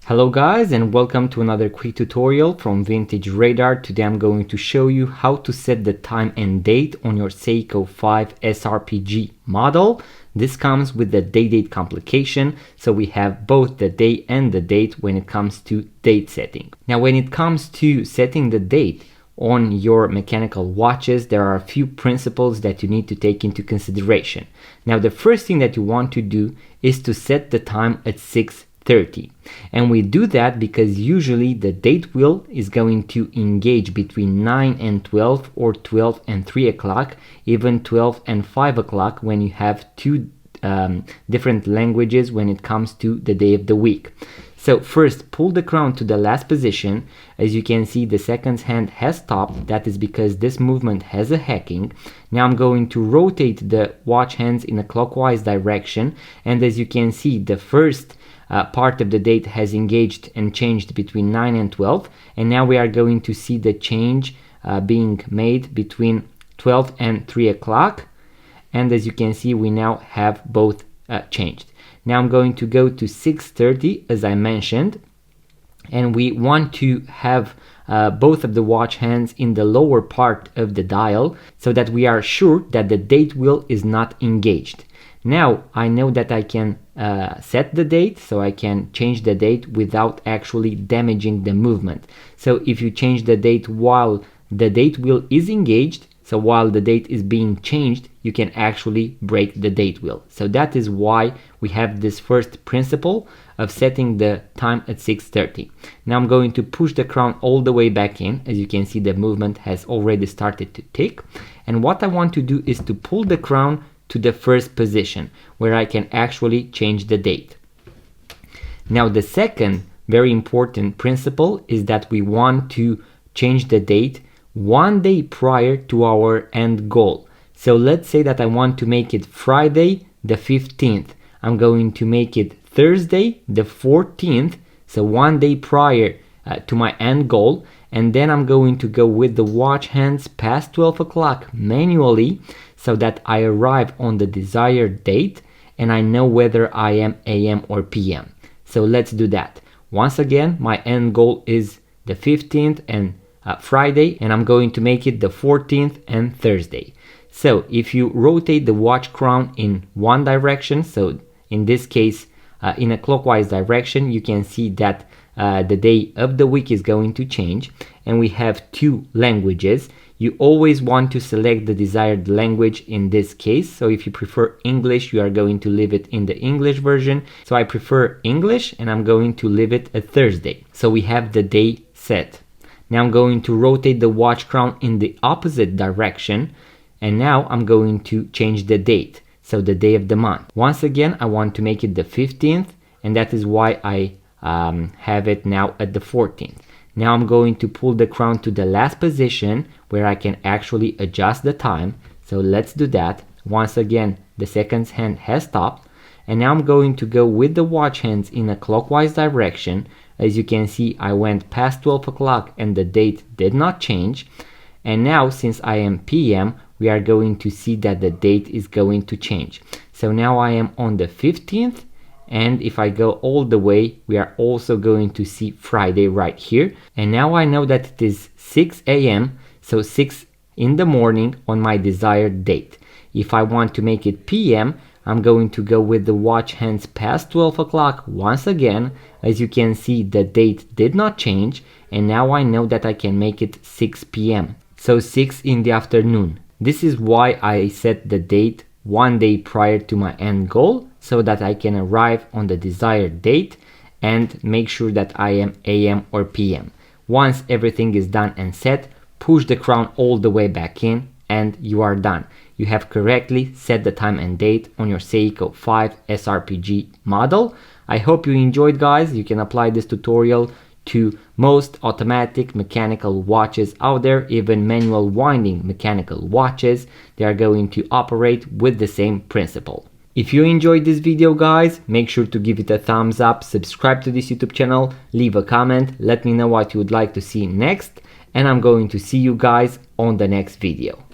Hello guys, and welcome to another quick tutorial from Vintage Radar. Today I'm going to show you how to set the time and date on your Seiko 5 SRPG model. This comes with the day-date complication, so we have both the day and the date when it comes to date setting. Now when it comes to setting the date on your mechanical watches, there are a few principles that you need to take into consideration. Now the first thing that you want to do is to set the time at 6:30, and we do that because usually the date wheel is going to engage between 9 and 12 or 12 and 3 o'clock, even 12 and 5 o'clock when you have two different languages when it comes to the day of the week. So first, pull the crown to the last position. As you can see, the seconds hand has stopped. That is because this movement has a hacking. Now I'm going to rotate the watch hands in a clockwise direction, and as you can see, the first part of the date has engaged and changed between 9 and 12, and now we are going to see the change being made between 12 and 3 o'clock, and as you can see, we now have both changed. Now I'm going to go to 6:30 as I mentioned, and we want to have both of the watch hands in the lower part of the dial so that we are sure that the date wheel is not engaged. Now I know that I can set the date, so I can change the date without actually damaging the movement. So if you change the date while the date wheel is engaged, so while the date is being changed, you can actually break the date wheel. So that is why we have this first principle of setting the time at 6:30. Now I'm going to push the crown all the way back in. As you can see, the movement has already started to tick. And what I want to do is to pull the crown to the first position where I can actually change the date. Now the second very important principle is that we want to change the date 1 day prior to our end goal. So let's say that I want to make it Friday the 15th. I'm going to make it Thursday the 14th, so 1 day prior to my end goal, and then I'm going to go with the watch hands past 12 o'clock manually so that I arrive on the desired date and I know whether I am AM or PM. So let's do that. Once again, my end goal is the 15th and Friday, and I'm going to make it the 14th and Thursday. So if you rotate the watch crown in one direction, so in this case in a clockwise direction, you can see that the day of the week is going to change, and we have two languages. You always want to select the desired language in this case. So if you prefer English, you are going to leave it in the English version. So I prefer English, and I'm going to leave it at Thursday. So we have the day set. Now I'm going to rotate the watch crown in the opposite direction, and now I'm going to change the date, so the day of the month. Once again, I want to make it the 15th, and that is why I have it now at the 14th. Now I'm going to pull the crown to the last position where I can actually adjust the time. So let's do that. Once again, the seconds hand has stopped, and now I'm going to go with the watch hands in a clockwise direction. As you can see, I went past 12 o'clock and the date did not change. And now, since I am PM, we are going to see that the date is going to change. So now I am on the 15th, and if I go all the way, we are also going to see Friday right here. And now I know that it is 6 AM, so 6 in the morning on my desired date. If I want to make it PM, I'm going to go with the watch hands past 12 o'clock once again. As you can see, the date did not change, and now I know that I can make it 6 PM, so 6 in the afternoon. This is why I set the date 1 day prior to my end goal, so that I can arrive on the desired date and make sure that I am AM or PM. Once everything is done and set, push the crown all the way back in, and you are done. You have correctly set the time and date on your Seiko 5 SRPG model. I hope you enjoyed, guys. You can apply this tutorial to most automatic mechanical watches out there, even manual winding mechanical watches. They are going to operate with the same principle. If you enjoyed this video, guys, make sure to give it a thumbs up, subscribe to this YouTube channel, leave a comment, let me know what you would like to see next, and I'm going to see you guys on the next video.